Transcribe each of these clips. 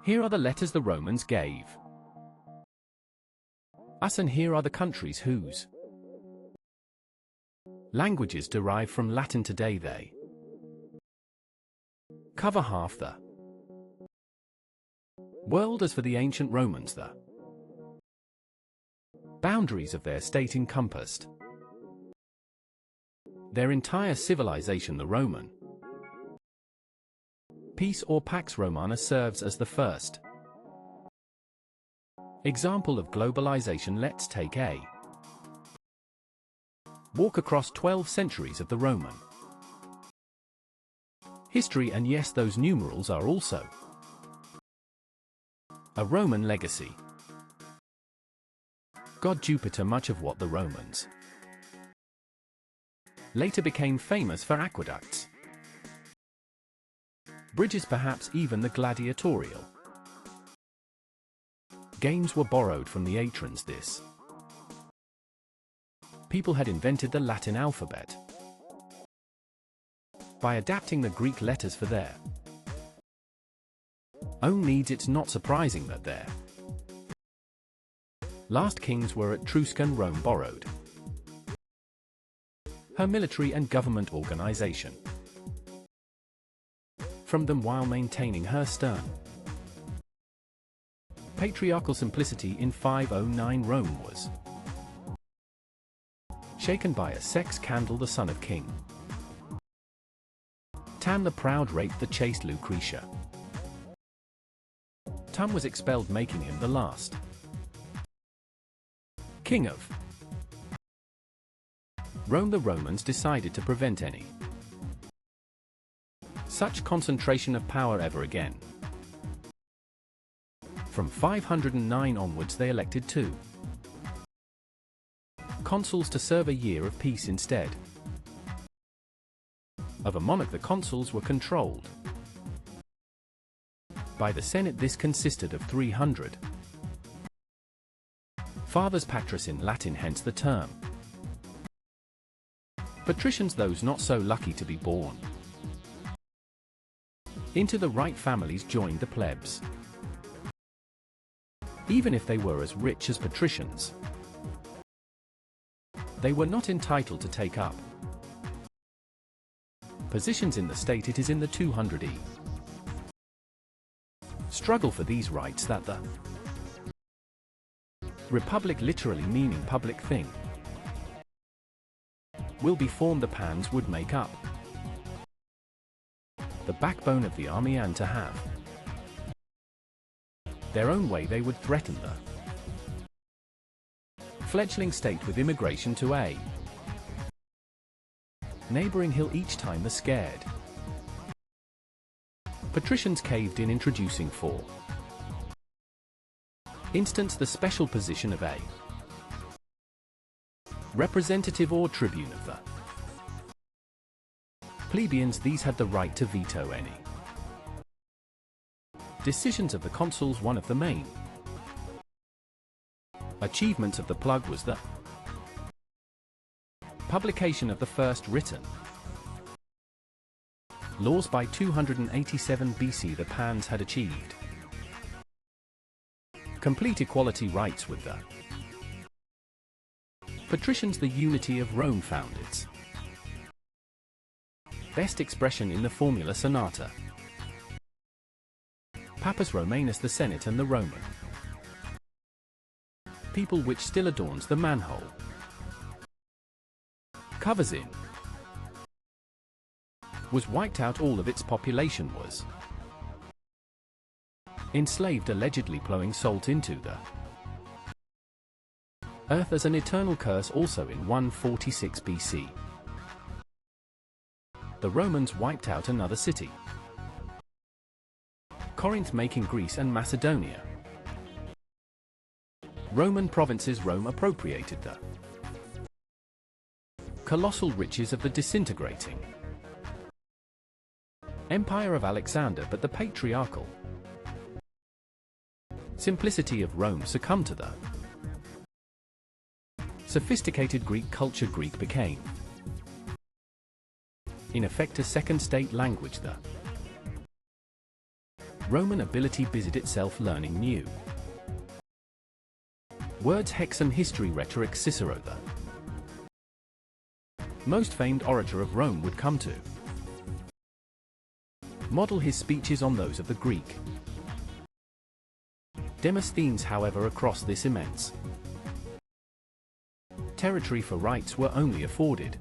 Here are the letters the Romans gave us, and here are the countries whose languages derive from Latin today. They cover half the world. As for the ancient Romans, the boundaries of their state encompassed their entire civilization. The Roman peace, or Pax Romana, serves as the first example of globalization. Let's take a walk across 12 centuries of the Roman history, and yes, those numerals are also a Roman legacy. God Jupiter. Much of what the Romans later became famous for: aqueducts, bridges, perhaps even the gladiatorial games were borrowed from the Atrians. This people had invented the Latin alphabet by adapting the Greek letters for their own needs. It's not surprising that their last kings were Etruscan. Rome borrowed her military and government organization from them while maintaining her stern patriarchal simplicity. In 509, Rome was shaken by a sex scandal. The son of King Tan the Proud raped the chaste Lucretia. Tum was expelled, making him the last king of Rome. The Romans decided to prevent any such concentration of power ever again. From 509 onwards, they elected 2 consuls to serve a year of peace instead of a monarch. The consuls were controlled by the Senate. This consisted of 300 fathers patris in Latin, hence the term patricians, those not so lucky to be born into the right families joined the plebs, even if they were as rich as patricians. They were not entitled to take up positions in the state. It is in the 200e struggle for these rights that the Republic, literally meaning public thing, will be formed. The pans would make up the backbone of the army, and to have their own way they would threaten the fledgling state with immigration to a neighboring hill each time the scared patricians caved in, introducing for instance the special position of a representative or tribune of the plebeians. These had the right to veto any decisions of the consuls. One of the main achievements of the plug was the publication of the first written laws. By 287 BC, the pans had achieved complete equality rights with the patricians. The unity of Rome found its best expression in the formula sonata Papus Romanus, the Senate, and the Roman people, which still adorns the manhole, covers in, was wiped out. All of its population was enslaved, allegedly plowing salt into the earth as an eternal curse. Also in 146 BC, the Romans wiped out another city, Corinth, making Greece and Macedonia Roman provinces. Rome appropriated the colossal riches of the disintegrating empire of Alexander, but the patriarchal simplicity of Rome succumbed to the sophisticated Greek culture. Greek became, in effect, a second state language. The Roman ability busied itself learning new words. Hexam history rhetoric. Cicero, the most famed orator of Rome, would come to model his speeches on those of the Greek Demosthenes. However, across this immense territory for rights were only afforded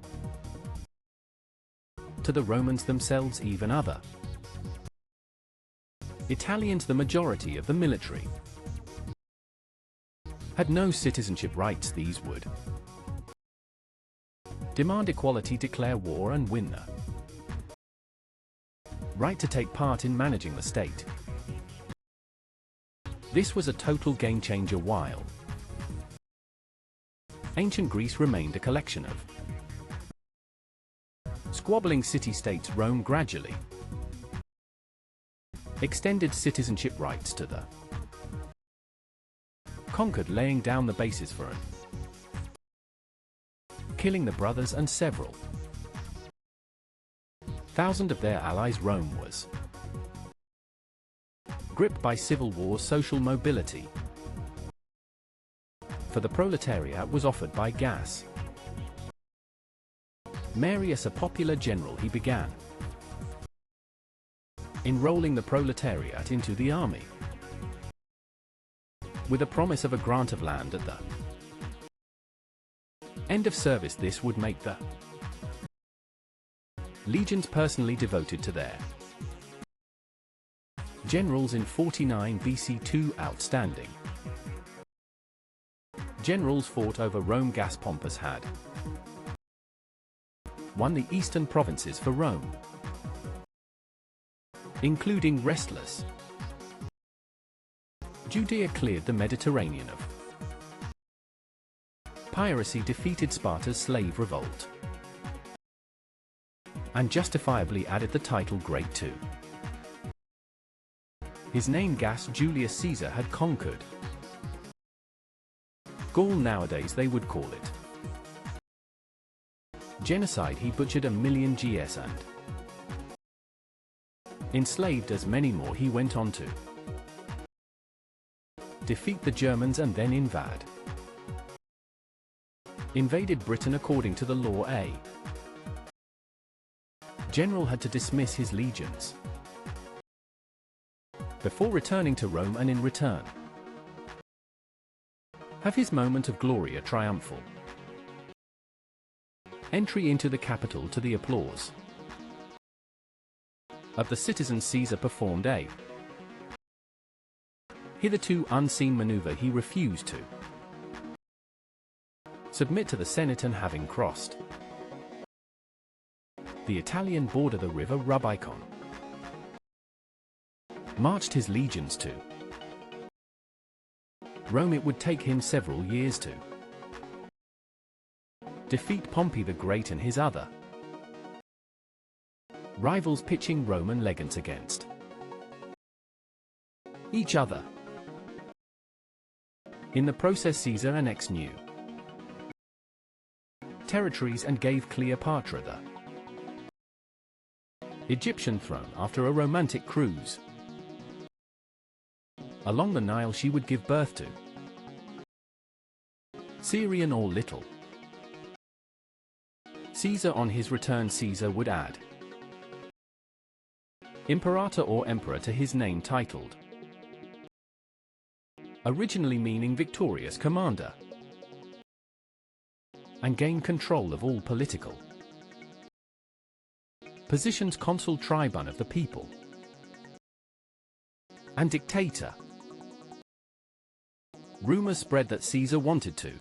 to the Romans themselves. Even other Italians, the majority of the military, had no citizenship rights. These would demand equality, declare war, and win the right to take part in managing the state. This was a total game-changer. While ancient Greece remained a collection of squabbling city-states, Rome gradually extended citizenship rights to the conquered, laying down the basis for it, killing the brothers and several thousand of their allies. Rome was gripped by civil war. Social mobility for the proletariat was offered by Gas Marius, a popular general. He began enrolling the proletariat into the army with a promise of a grant of land at the end of service. This would make the legions personally devoted to their generals. In 49 BC, two outstanding generals fought over Rome. Gas Pompus had won the eastern provinces for Rome, including restless Judea, cleared the Mediterranean of piracy, defeated Sparta's slave revolt, and justifiably added the title Great to his name. Gas Julius Caesar had conquered Gaul. Nowadays they would call it genocide. He butchered 1 million GS and enslaved as many more. He went on to defeat the Germans and then invaded Britain. According to the law, a general had to dismiss his legions before returning to Rome, and in return have his moment of glory, a triumphal entry into the capital to the applause of the citizens. Caesar performed a hitherto unseen maneuver. He refused to submit to the Senate, and having crossed the Italian border, the river Rubicon, marched his legions to Rome. It would take him several years to defeat Pompey the Great and his other rivals, pitching Roman legants against each other. In the process, Caesar annexed new territories and gave Cleopatra the Egyptian throne. After a romantic cruise along the Nile, she would give birth to Syrian or Little Caesar. On his return, Caesar would add Imperator or Emperor to his name, titled originally meaning victorious commander, and gain control of all political positions. Consul, tribune of the people, and dictator. Rumors spread that Caesar wanted to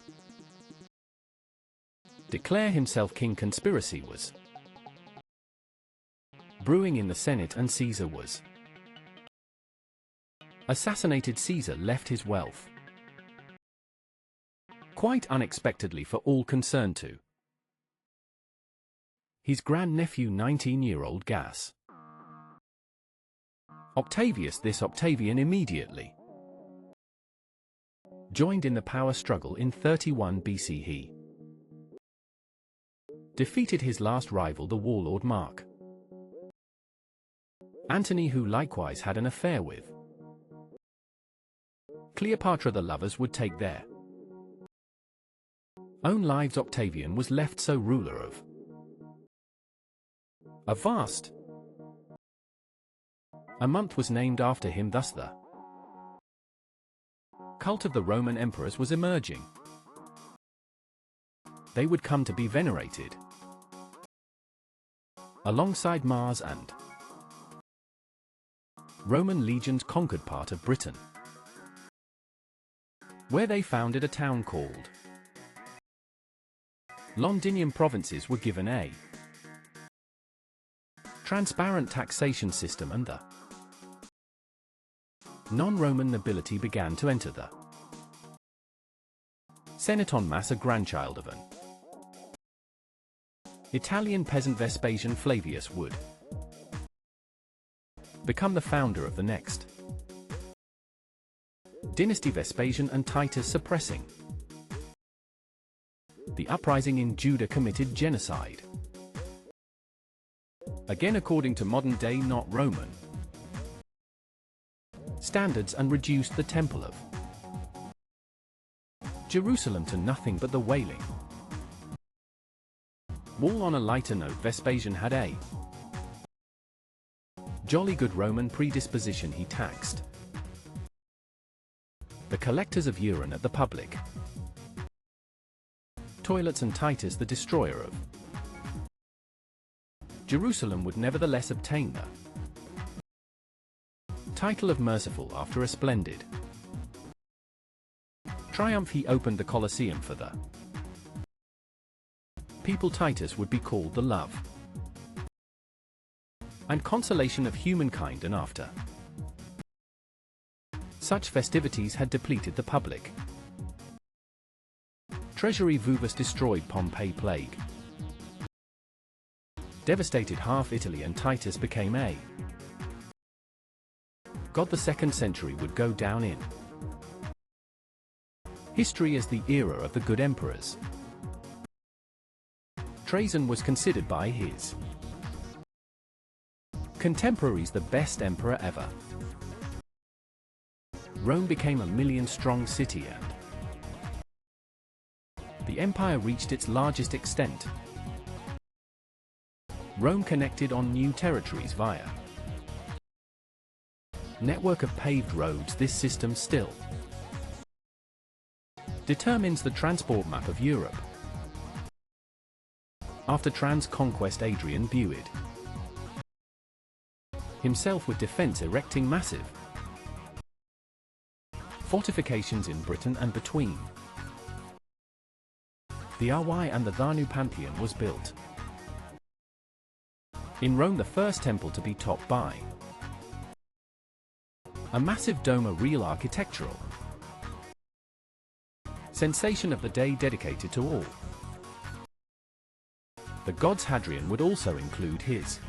declare himself king. Conspiracy was brewing in the Senate, and Caesar was assassinated. Caesar left his wealth quite unexpectedly for all concerned to his grandnephew, 19-year-old Gas Octavius. This Octavian immediately joined in the power struggle. In 31 BC he defeated his last rival, the warlord Mark Antony, who likewise had an affair with Cleopatra. The lovers would take their own lives. Octavian was left so ruler of a vast a month was named after him. Thus the cult of the Roman emperors was emerging. They would come to be venerated alongside Mars, and Roman legions conquered part of Britain, where they founded a town called Londinium. Provinces were given a transparent taxation system, and the non-Roman nobility began to enter the Senate en masse. A grandchild of an Italian peasant, Vespasian Flavius, would become the founder of the next dynasty, Vespasian and Titus. Suppressing the uprising in Judah, committed genocide. Again, according to modern-day, not Roman standards, and reduced the Temple of Jerusalem to nothing but the Wailing Wall. On a lighter note, Vespasian had a jolly good Roman predisposition. He taxed the collectors of urine at the public toilets, and Titus, the destroyer of Jerusalem, would nevertheless obtain the title of merciful after a splendid triumph. He opened the Colosseum for the people. Titus would be called the love and consolation of humankind, and after such festivities had depleted the public treasury, Vuvus destroyed Pompey. Plague devastated half Italy, and Titus became a god. The 2nd century would go down in history as the era of the good emperors. Trajan was considered by his contemporaries the best emperor ever. Rome became a million-strong city, and the empire reached its largest extent. Rome connected on new territories via network of paved roads. This system still determines the transport map of Europe. After conquest, Adrian buoyed himself with defense, erecting massive fortifications in Britain, and between the Ry and the Danu Pantheon was built. In Rome, the first temple to be topped by a massive dome, a real architectural sensation of the day, dedicated to all the gods. Hadrian would also include his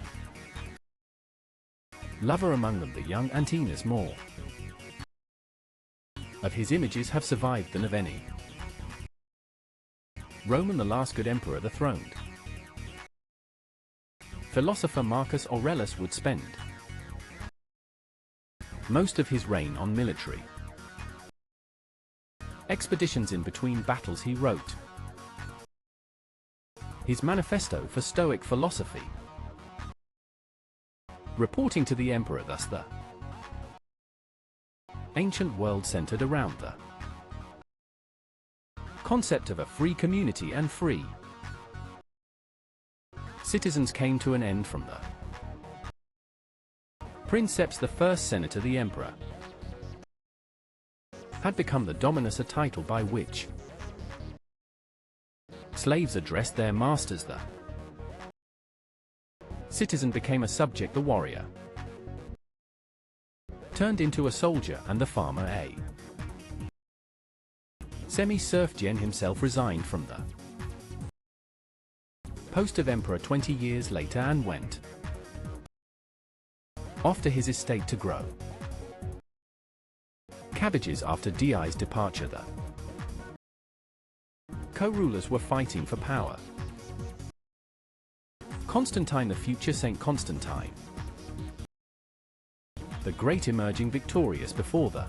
lover among them, the young Antinous. More of his images have survived than of any Roman. The last good emperor, the throned philosopher Marcus Aurelius, would spend most of his reign on military expeditions. In between battles he wrote his manifesto for Stoic philosophy, reporting to the emperor. Thus the ancient world centered around the concept of a free community, and free citizens came to an end from the princeps. The first senator, the emperor, had become the dominus, a title by which slaves addressed their masters. The citizen became a subject, the warrior turned into a soldier, and the farmer a semi-serf. Gen himself resigned from the post of emperor 20 years later, and went off to his estate to grow cabbages. After Di's departure, the co-rulers were fighting for power. Constantine, the future Saint Constantine, the great emerging victorious before the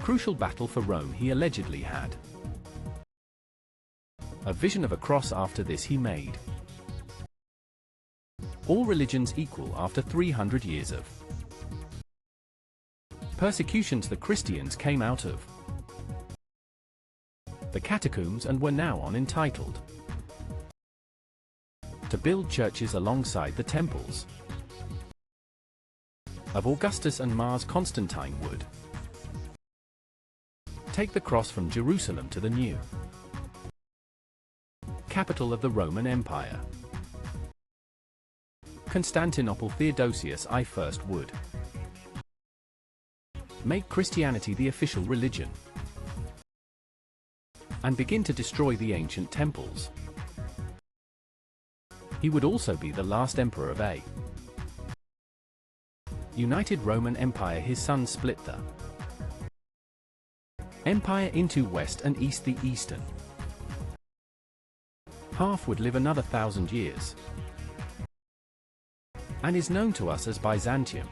crucial battle for Rome he allegedly had. A vision of a cross after this he made. All religions equal after 300 years of persecutions the Christians came out of the catacombs and were now entitled to build churches alongside the temples of Augustus and Mars. Constantine would take the cross from Jerusalem to the new capital of the Roman Empire, Constantinople. Theodosius I first would make Christianity the official religion and begin to destroy the ancient temples. He would also be the last emperor of a united Roman Empire. His son split the empire into West and East. The eastern half would live another 1,000 years and is known to us as Byzantium.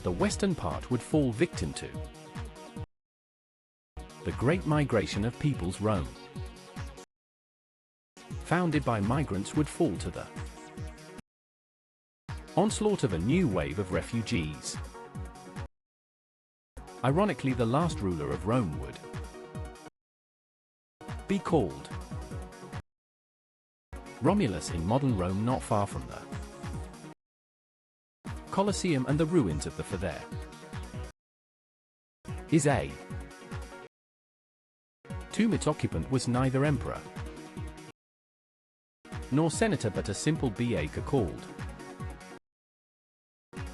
The western part would fall victim to the Great Migration of Peoples. Rome, founded by migrants, would fall to the onslaught of a new wave of refugees. Ironically, the last ruler of Rome would be called Romulus in modern Rome, not far from the Colosseum and the ruins of the for there is a tomb. Its occupant was neither emperor nor senator, but a simple baker called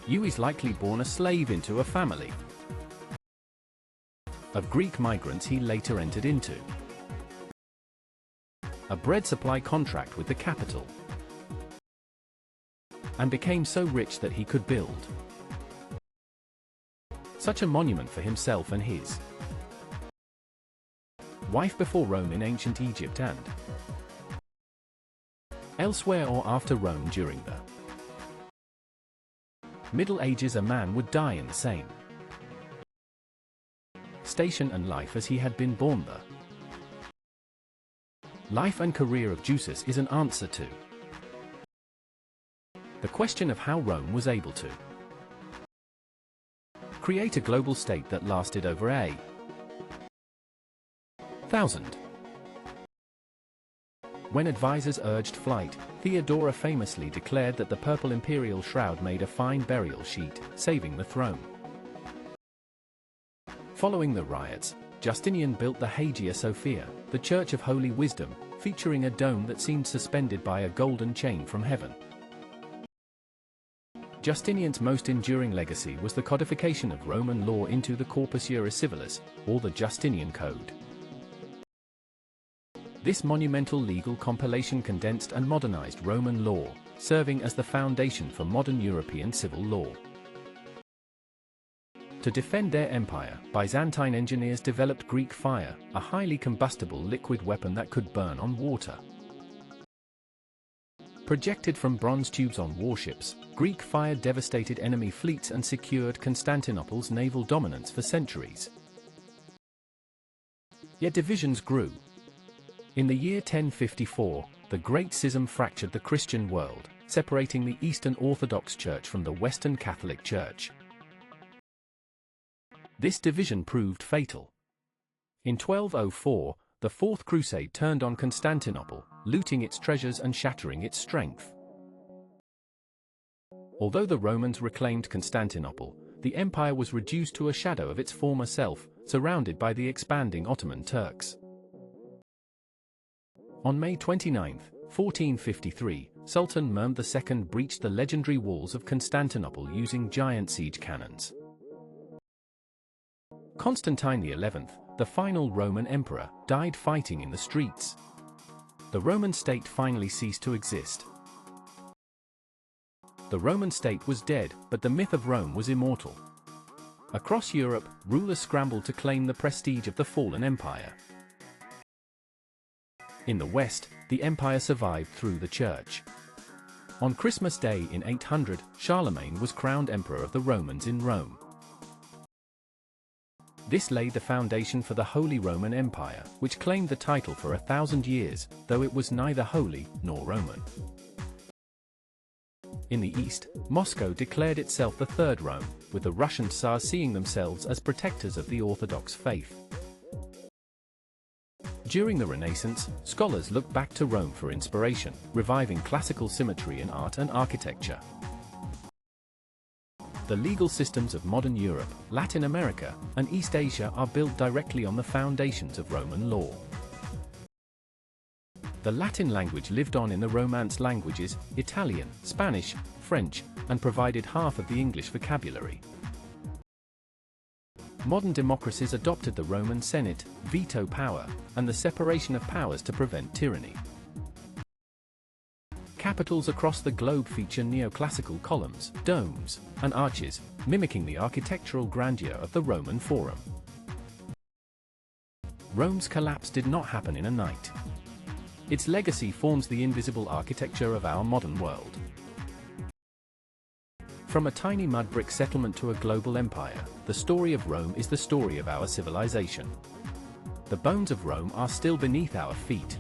Julius, likely born a slave into a family of Greek migrants. He later entered into a bread supply contract with the capital and became so rich that he could build such a monument for himself and his wife before Rome in ancient Egypt and elsewhere, or after Rome. During the Middle Ages, a man would die in the same station and life as he had been born. The life and career of Julius is an answer to the question of how Rome was able to create a global state that lasted over a thousand. When advisors urged flight, Theodora famously declared that the purple imperial shroud made a fine burial sheet, saving the throne. Following the riots, Justinian built the Hagia Sophia, the Church of Holy Wisdom, featuring a dome that seemed suspended by a golden chain from heaven. Justinian's most enduring legacy was the codification of Roman law into the Corpus Juris Civilis, or the Justinian Code. This monumental legal compilation condensed and modernized Roman law, serving as the foundation for modern European civil law. To defend their empire, Byzantine engineers developed Greek fire, a highly combustible liquid weapon that could burn on water. Projected from bronze tubes on warships, Greek fire devastated enemy fleets and secured Constantinople's naval dominance for centuries. Yet divisions grew. In the year 1054, the Great Schism fractured the Christian world, separating the Eastern Orthodox Church from the Western Catholic Church. This division proved fatal. In 1204, the Fourth Crusade turned on Constantinople, looting its treasures and shattering its strength. Although the Romans reclaimed Constantinople, the empire was reduced to a shadow of its former self, surrounded by the expanding Ottoman Turks. On May 29, 1453, Sultan Mehmed II breached the legendary walls of Constantinople using giant siege cannons. Constantine XI, the final Roman emperor, died fighting in the streets. The Roman state finally ceased to exist. The Roman state was dead, but the myth of Rome was immortal. Across Europe, rulers scrambled to claim the prestige of the fallen empire. In the West, the empire survived through the Church. On Christmas Day in 800, Charlemagne was crowned Emperor of the Romans in Rome. This laid the foundation for the Holy Roman Empire, which claimed the title for 1,000 years, though it was neither holy nor Roman. In the east, Moscow declared itself the Third Rome, with the Russian Tsars seeing themselves as protectors of the Orthodox faith. During the Renaissance, scholars looked back to Rome for inspiration, reviving classical symmetry in art and architecture. The legal systems of modern Europe, Latin America, and East Asia are built directly on the foundations of Roman law. The Latin language lived on in the Romance languages, Italian, Spanish, French, and provided half of the English vocabulary. Modern democracies adopted the Roman Senate, veto power, and the separation of powers to prevent tyranny. Capitals across the globe feature neoclassical columns, domes, and arches, mimicking the architectural grandeur of the Roman Forum. Rome's collapse did not happen in a night. Its legacy forms the invisible architecture of our modern world. From a tiny mud brick settlement to a global empire, the story of Rome is the story of our civilization. The bones of Rome are still beneath our feet,